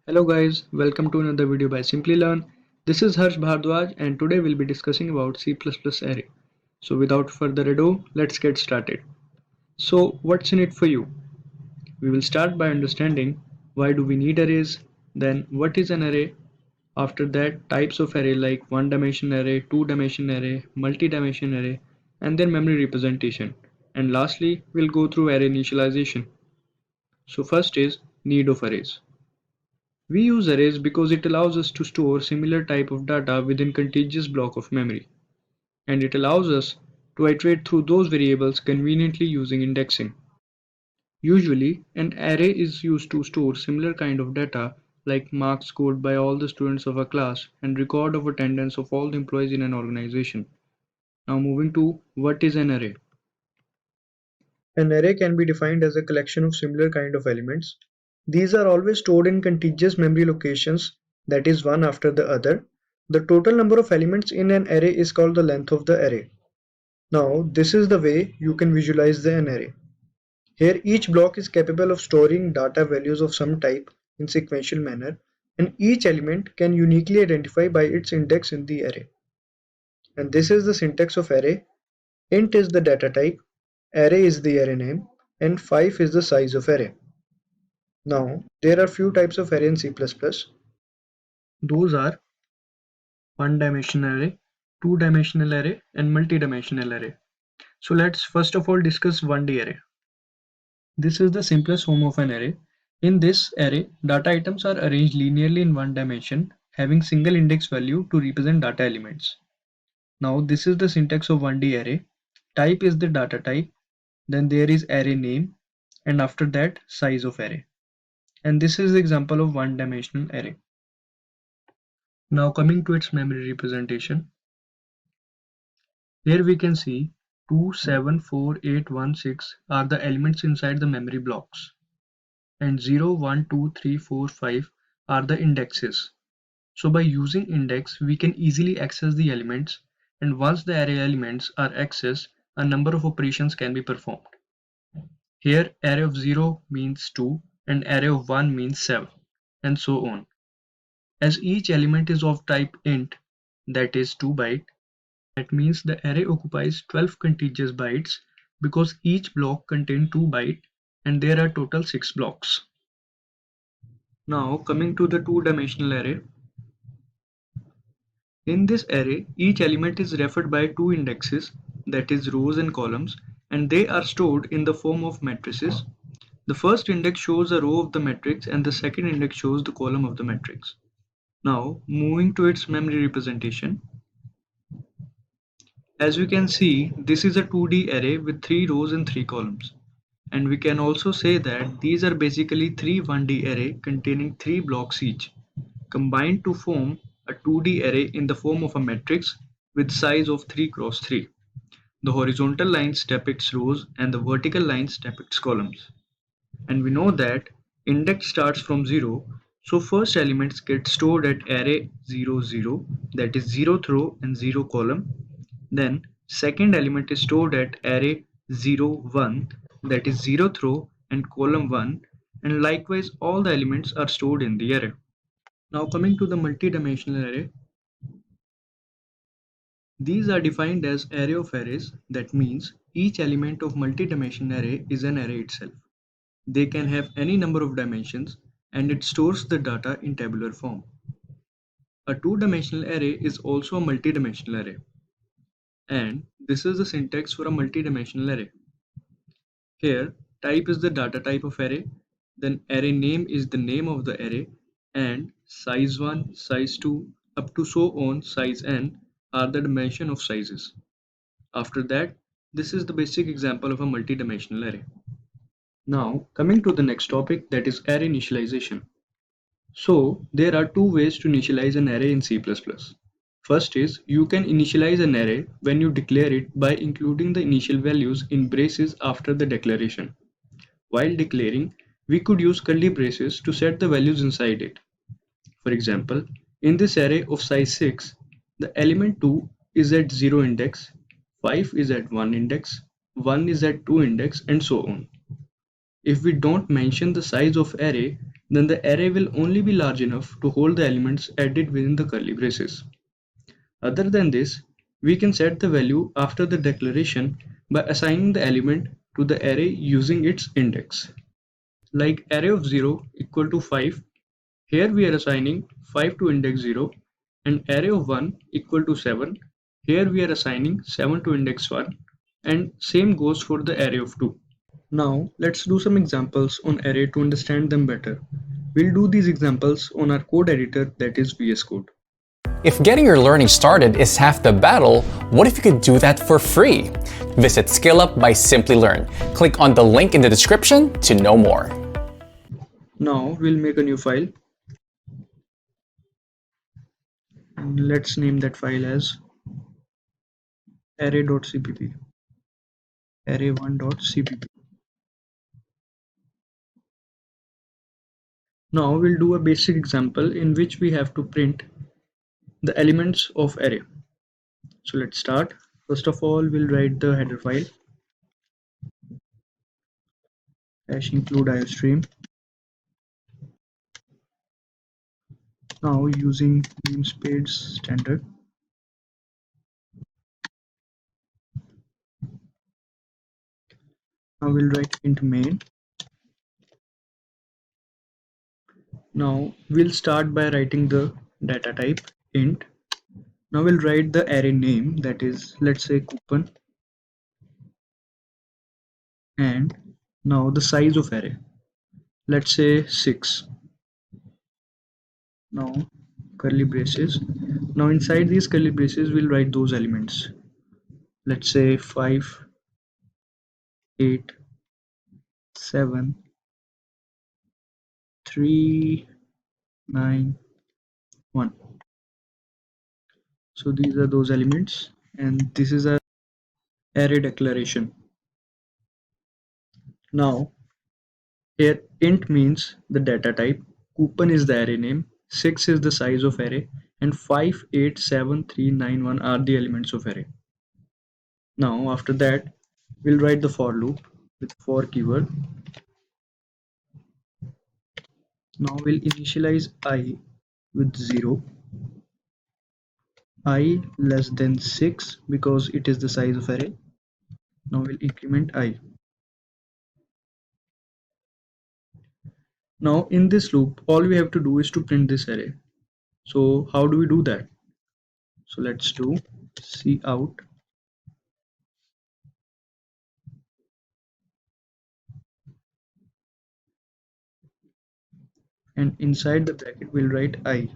Hello guys, welcome to another video by Simplilearn. This is Harsh Bhardwaj and today we'll be discussing about C++ array. So without further ado, let's get started. So what's in it for you? We will start by understanding why do we need arrays, then what is an array, after that types of array like one-dimension array, two-dimension array, multi-dimension array, and their memory representation. And lastly, we'll go through array initialization. So first is need of arrays. We use arrays because it allows us to store similar type of data within contiguous block of memory, and it allows us to iterate through those variables conveniently using indexing. Usually, an array is used to store similar kind of data like marks scored by all the students of a class and record of attendance of all the employees in an organization. Now moving to what is an array. An array can be defined as a collection of similar kind of elements. These are always stored in contiguous memory locations, that is one after the other. The total number of elements in an array is called the length of the array. Now this is the way you can visualize an array. Here each block is capable of storing data values of some type in sequential manner, and each element can uniquely identify by its index in the array. And this is the syntax of array. Int is the data type, array is the array name, and 5 is the size of array. Now, there are few types of array in C++. Those are one-dimensional array, two-dimensional array, and multi-dimensional array. So let's first of all discuss 1D array. This is the simplest form of an array. In this array, data items are arranged linearly in one dimension, having single index value to represent data elements. Now, this is the syntax of 1D array. Type is the data type, then there is array name, and after that, size of array. And this is the example of one-dimensional array. Now coming to its memory representation. Here we can see 2, 7, 4, 8, 1, 6 are the elements inside the memory blocks, and 0, 1, 2, 3, 4, 5 are the indexes. So by using index we can easily access the elements, and once the array elements are accessed, a number of operations can be performed. Here array of 0 means 2 and array of 1 means 7, and so on. As each element is of type int, that is 2 byte, that means the array occupies 12 contiguous bytes because each block contains 2 bytes and there are total 6 blocks. Now coming to the two-dimensional array. In this array, each element is referred by two indexes, that is rows and columns, and they are stored in the form of matrices. The first index shows a row of the matrix and the second index shows the column of the matrix. Now moving to its memory representation. As we can see, this is a 2D array with 3 rows and 3 columns. And we can also say that these are basically 3 1D array containing 3 blocks each, combined to form a 2D array in the form of a matrix with size of 3 cross 3. The horizontal lines depicts rows and the vertical lines depicts columns. And we know that index starts from 0, so first elements get stored at array 0 0, that is 0th row and 0 column. Then second element is stored at array 0 1, that is 0th row and column 1, and likewise all the elements are stored in the array. Now coming to the multi-dimensional array. These are defined as array of arrays, that means each element of multi-dimensional array is an array itself. They can have any number of dimensions and it stores the data in tabular form. A two-dimensional array is also a multi-dimensional array. And this is the syntax for a multi-dimensional array. Here, type is the data type of array, then array name is the name of the array, and size 1, size 2, up to so on size n are the dimension of sizes. After that, this is the basic example of a multi-dimensional array. Now, coming to the next topic, that is array initialization. So, there are two ways to initialize an array in C++. First is, you can initialize an array when you declare it by including the initial values in braces after the declaration. While declaring, we could use curly braces to set the values inside it. For example, in this array of size 6, the element 2 is at 0 index, 5 is at 1 index, 1 is at 2 index, and so on. If we don't mention the size of array, then the array will only be large enough to hold the elements added within the curly braces. Other than this, we can set the value after the declaration by assigning the element to the array using its index. Like array of 0 equal to 5, here we are assigning 5 to index 0, and array of 1 equal to 7, here we are assigning 7 to index 1, and same goes for the array of 2. Now let's do some examples on array to understand them better. We'll do these examples on our code editor, that is VS Code. If getting your learning started is half the battle, what if you could do that for free? Visit SkillUp by Simplilearn. Click on the link in the description to know more. Now we'll make a new file. And let's name that file as array.cpp, array1.cpp. Now we'll do a basic example in which we have to print the elements of array. So let's start. First of all, we'll write the header file #include iostream. Now using namespace standard, now we'll write int main. Now we'll start by writing the data type int. Now we'll write the array name, that is, let's say coupon, and now the size of array, let's say 6. Now curly braces. Now inside these curly braces we'll write those elements, let's say 5, 8, 7, 3, 9, 1. So these are those elements, and this is our array declaration. Now here int means the data type, coupon is the array name, 6 is the size of array, and 5, 8, 7, 3, 9, 1 are the elements of array. Now after that we'll write the for loop with for keyword. Now we'll initialize I with 0, I less than 6 because it is the size of array. Now we'll increment I. Now in this loop all we have to do is to print this array. So how do we do that? So let's do cout, and inside the bracket we'll write I.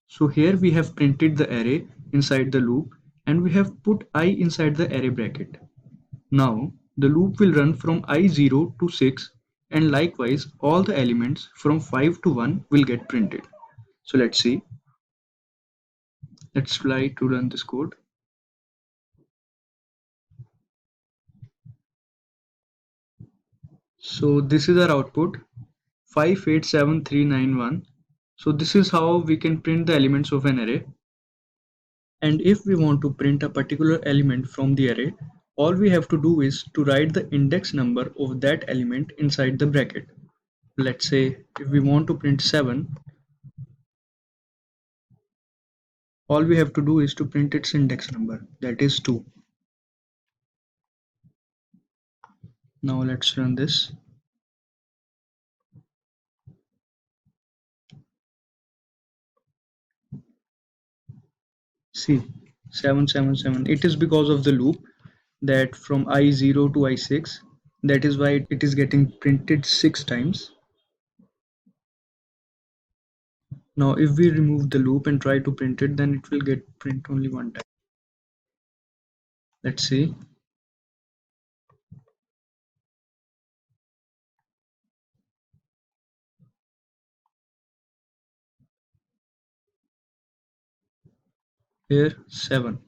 So here we have printed the array inside the loop, and we have put I inside the array bracket. Now the loop will run from I0 to 6, and likewise all the elements from 5 to 1 will get printed. So let's see. Let's try to run this code. So this is our output, 587391. So this is how we can print the elements of an array. And if we want to print a particular element from the array, all we have to do is to write the index number of that element inside the bracket. Let's say if we want to print 7, all we have to do is to print its index number, that is 2. Now let's run this. See, 777. It is because of the loop that from I0 to I6. That is why it is getting printed 6 times. Now if we remove the loop and try to print it, then it will get print only one time. Let's see. Here 7,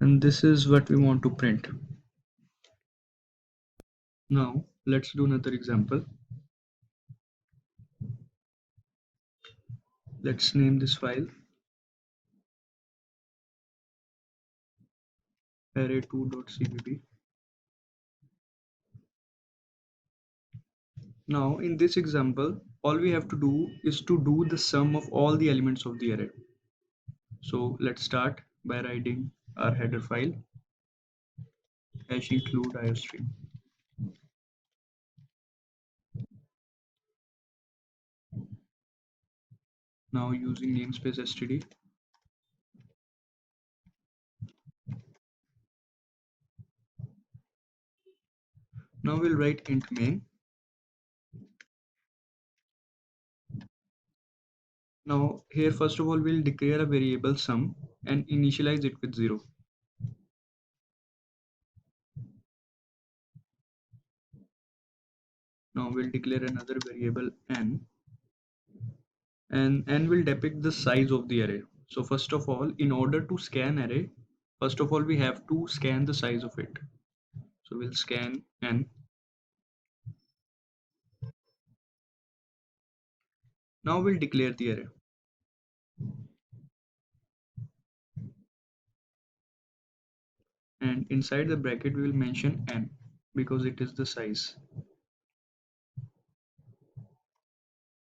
and this is what we want to print. Now let's do another example. Let's name this file array2.cpp. Now in this example, all we have to do is to do the sum of all the elements of the array. So let's start by writing our header file hash include iostream. Now using namespace std, now we'll write int main. Now here first of all we'll declare a variable sum and initialize it with 0. Now we'll declare another variable n, and n will depict the size of the array. So first of all, in order to scan array, first of all we have to scan the size of it. So we'll scan n. Now we'll declare the array. And inside the bracket we will mention n because it is the size.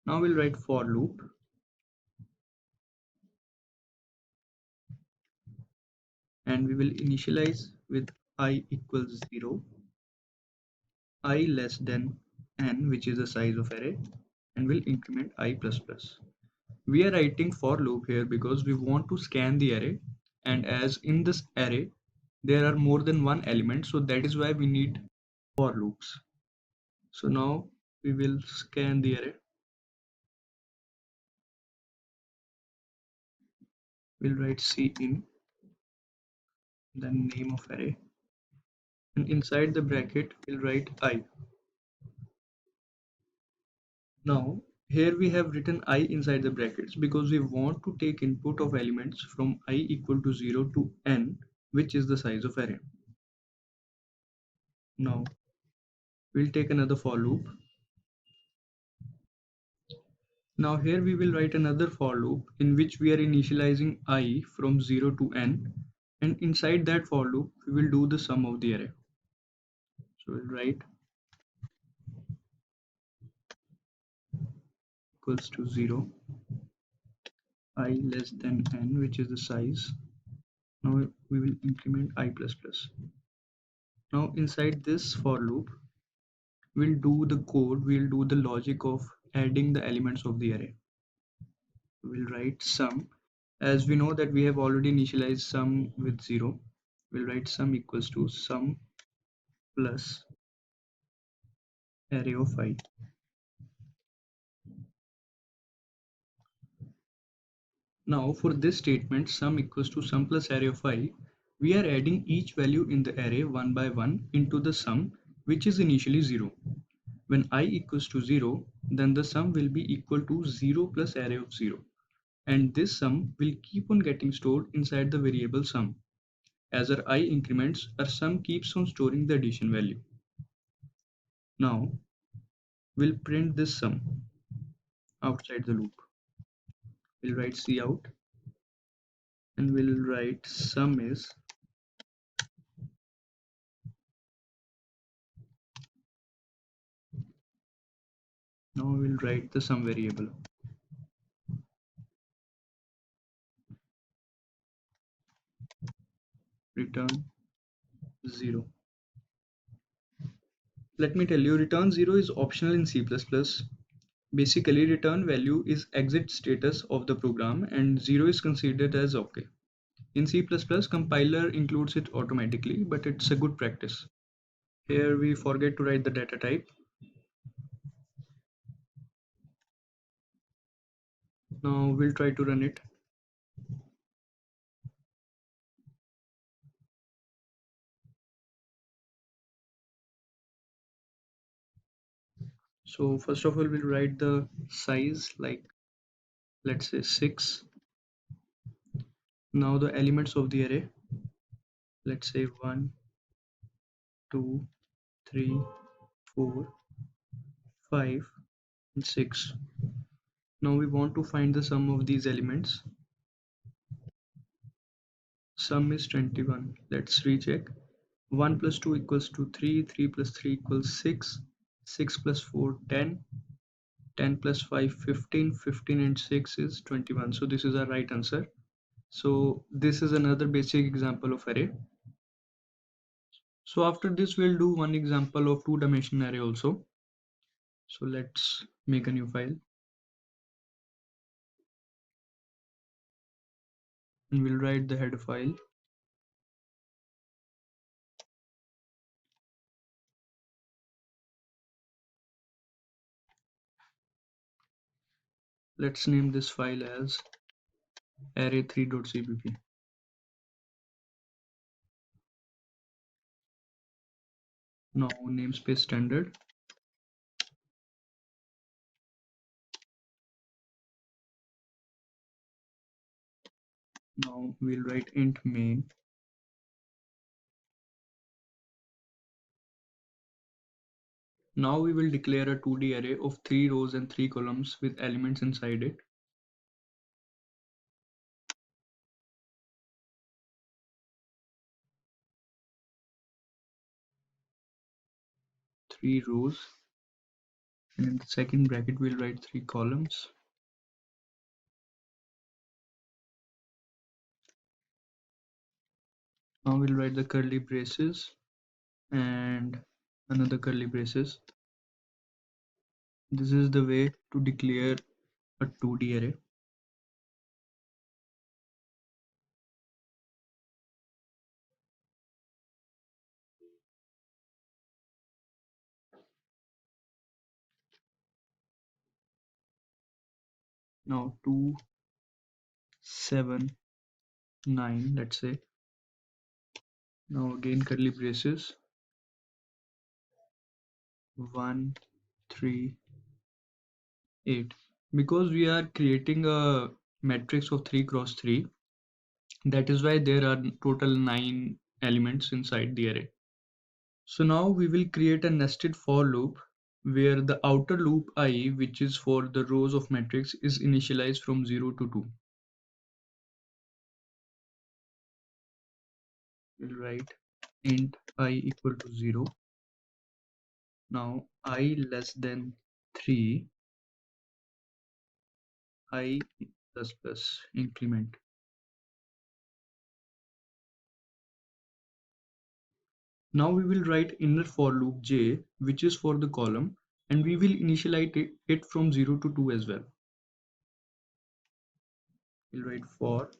Now we'll write for loop, and we will initialize with I equals 0, I less than n, which is the size of array, and we'll increment I plus plus. We are writing for loop here because we want to scan the array, and as in this array there are more than one element, so that is why we need for loops. So now we will scan the array. We'll write cin, then name of array, and inside the bracket we'll write I. Now here we have written I inside the brackets because we want to take input of elements from I equal to 0 to n, which is the size of array. Now we'll take another for loop. Now here we will write another for loop in which we are initializing I from 0 to n, and inside that for loop we will do the sum of the array. So we'll write equals to 0, I less than n, which is the size. Now we will increment I plus plus. Now inside this for loop we'll do the code, we'll do the logic of adding the elements of the array. We'll write sum. As we know that we have already initialized sum with 0, we'll write sum equals to sum plus array of I. Now for this statement sum equals to sum plus array of I, we are adding each value in the array one by one into the sum, which is initially 0. When I equals to 0, then the sum will be equal to 0 plus array of 0, and this sum will keep on getting stored inside the variable sum. As our I increments, our sum keeps on storing the addition value. Now we'll print this sum outside the loop. We'll write cout and we'll write sum is now we'll write the sum variable. Return 0. Let me tell you, return 0 is optional in C++. Basically, return value is exit status of the program and 0 is considered as OK. In C++, compiler includes it automatically, but it's a good practice. Here we forget to write the data type. Now we'll try to run it. So first of all, we'll write the size, like let's say 6. Now the elements of the array, let's say 1, 2, 3, 4, 5, and 6. Now we want to find the sum of these elements. Sum is 21. Let's recheck. 1 plus 2 equals to 3, 3 plus 3 equals 6, 6 plus 4 10, 10 plus 5 15, 15 and 6 is 21. So this is our right answer. So this is another basic example of array. So after this we'll do one example of two-dimensional array also. So let's make a new file and we'll write the header file. Let's name this file as array3.cpp. Now namespace standard. Now we'll write int main. Now we will declare a 2D array of 3 rows and 3 columns with elements inside it. Three rows, and in the second bracket we'll write 3 columns. Now we'll write the curly braces and another curly braces. This is the way to declare a 2D array. Now 2, 7, 9, let's say. Now again curly braces, 1, 3, 8. Because we are creating a matrix of 3 cross 3, that is why there are total 9 elements inside the array. So now we will create a nested for loop where the outer loop I, which is for the rows of matrix, is initialized from 0 to 2. We'll write int I equal to 0. Now I less than 3, I plus plus increment. Now we will write inner for loop j, which is for the column, and we will initialize it from 0 to 2 as well. We'll write for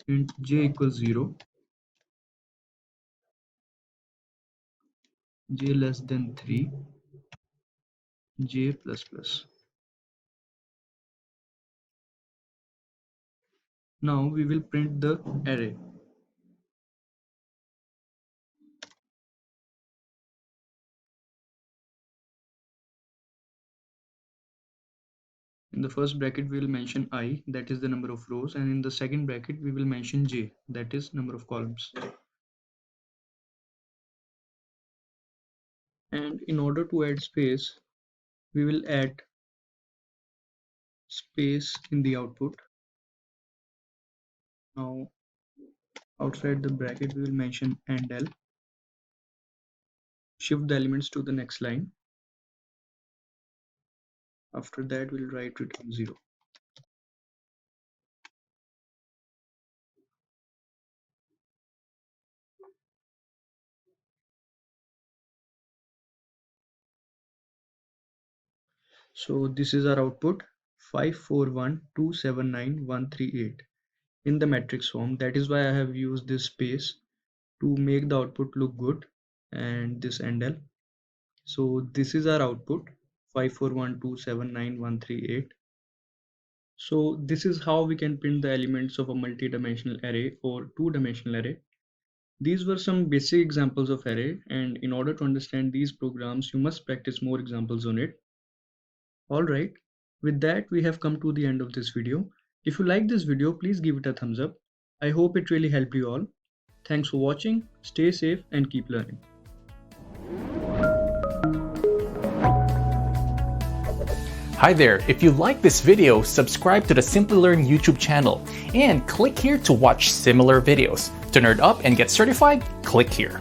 int j equals 0, j less than 3, j plus plus. Now we will print the array. In the first bracket we will mention I, that is the number of rows, and in the second bracket we will mention j, that is number of columns. And in order to add space, we will add space in the output. Now outside the bracket we will mention AND-L. Shift the elements to the next line. After that we'll write return 0. So this is our output, 541279138 in the matrix form. That is why I have used this space to make the output look good, and this AND-L. So this is our output, 541279138. So this is how we can print the elements of a multi-dimensional array or two-dimensional array. These were some basic examples of array, and in order to understand these programs, you must practice more examples on it. Alright, with that we have come to the end of this video. If you like this video, please give it a thumbs up. I hope it really helped you all. Thanks for watching, stay safe and keep learning. Hi there, if you like this video, subscribe to the Simplilearn YouTube channel and click here to watch similar videos. To nerd up and get certified, click here.